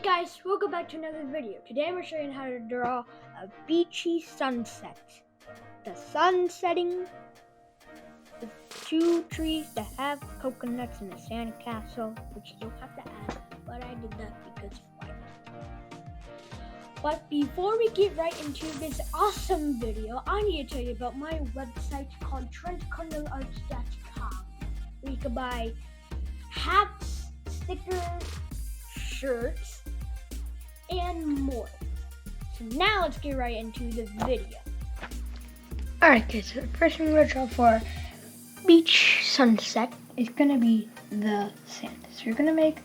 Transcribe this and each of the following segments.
Guys, welcome back to another video. Today I'm going to show you how to draw a beachy sunset. The sun setting, the two trees that have coconuts and a sand castle, which you'll have to add, but I did that because why not? But before we get right into this awesome video, I need to tell you about my website called TrentCardinalArts.com, where you can buy hats, stickers, shirts, and more. So now let's get right into the video. Alright guys, so the first thing we're going to draw for beach sunset is going to be the sand. So you're going to make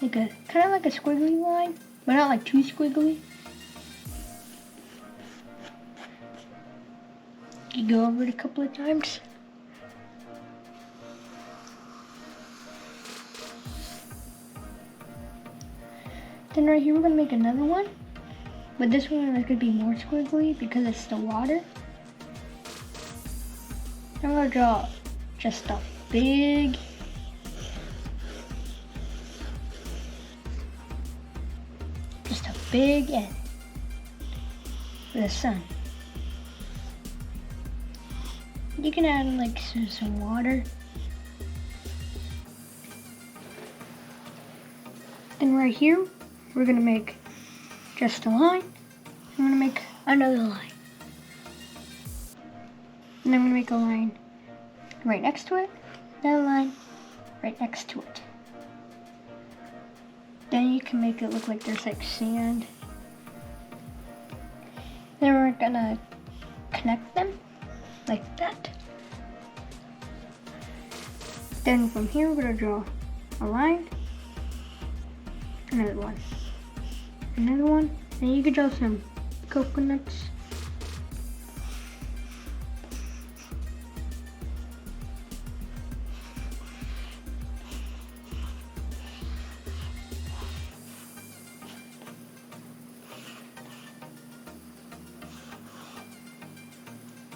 like a kind of like a squiggly line, but not like too squiggly. You go over it a couple of times. Then right here we're going to make another one, but this one is going to be more squiggly because it's the water. I'm going to draw just a big N for the sun. You can add like some water. Then right here, we're gonna make just a line. I'm gonna make another line. And I'm gonna make a line right next to it, another line right next to it. Then you can make it look like there's like sand. Then we're gonna connect them like that. Then from here we're gonna draw a line, another one, and you can draw some coconuts.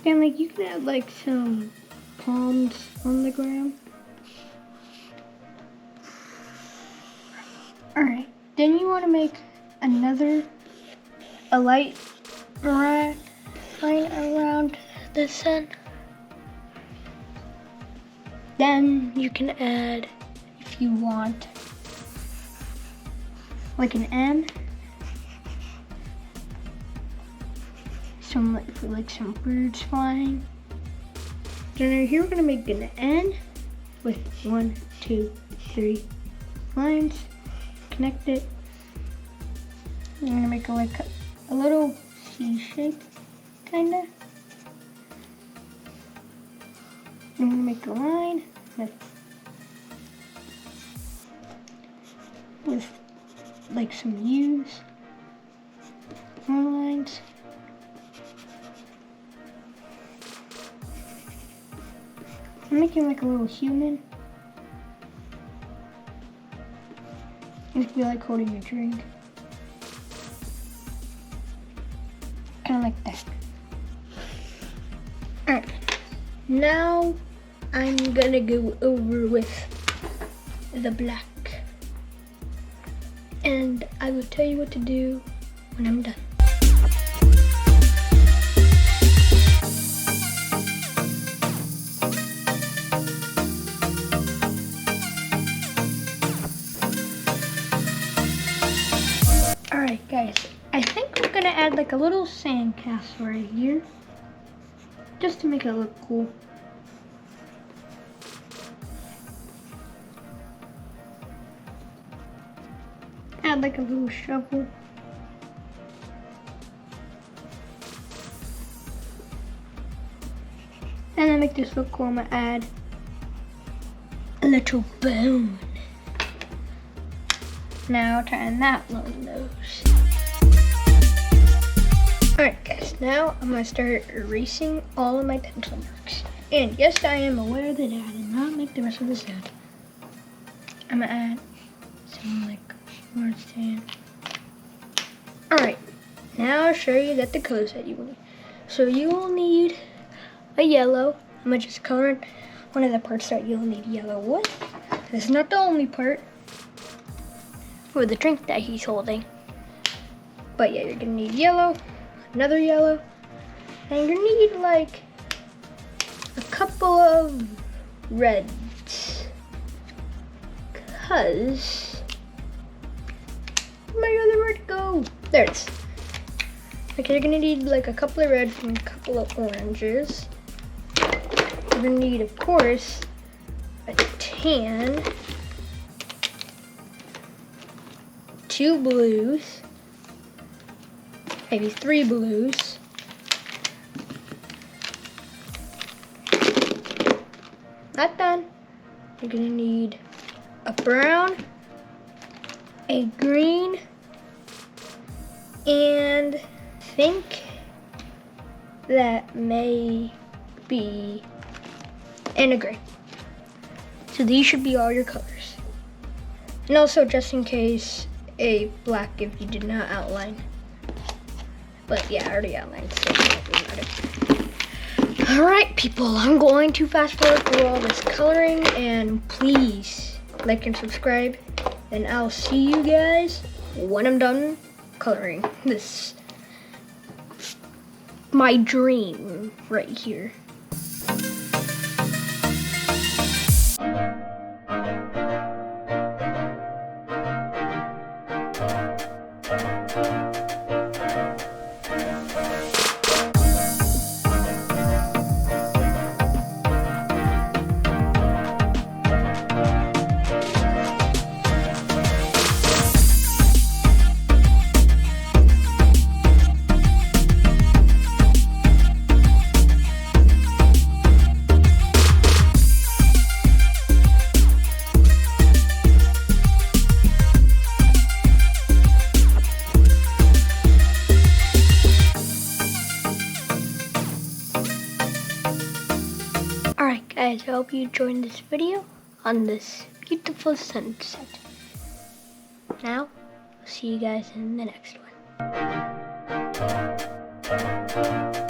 And like you can add like some palms on the ground. Alright, then you want to make a light line around the sun. Then you can add, if you want, like an M. Some birds flying. Then right here we're gonna make an N with 1, 2, 3 lines. Connect it. I'm gonna make a little C shape, kinda. I'm gonna make a line with like some U's, more lines. I'm making like a little human. It'd be like holding a drink. Kind of like that. Alright, now I'm gonna go over with the black. And I will tell you what to do when I'm done. Alright guys, I think we're gonna add like a little sand castle right here, just to make it look cool. Add like a little shovel. And to make this look cool, I'm gonna add a little bone. Now turn that little nose. Alright guys, now I'm going to start erasing all of my pencil marks. And yes, I am aware that I did not make the rest of the sand. I'm going to add some like more sand. Alright, now I'll show you that the colors that you will need. So you will need a yellow. I'm going to just color in one of the parts that you'll need yellow with. This is not the only part. or the drink that he's holding. But yeah, you're gonna need yellow, another yellow, and you're gonna need like a couple of reds. Cause where'd my other red go? There it is. Okay, you're gonna need like a couple of reds and a couple of oranges. You're gonna need, of course, a tan, 2 blues, maybe 3 blues, not done. You're gonna need a brown, a green, and I think that may be and a gray. So these should be all your colors. And also, just in case, a black if you did not outline. But yeah, I already outlined, so it doesn't matter. Alright people, I'm going to fast forward through all this coloring, and please like and subscribe, and I'll see you guys when I'm done coloring this. My dream right here. Alright guys, I hope you enjoyed this video on this beautiful sunset. Now, I'll see you guys in the next one.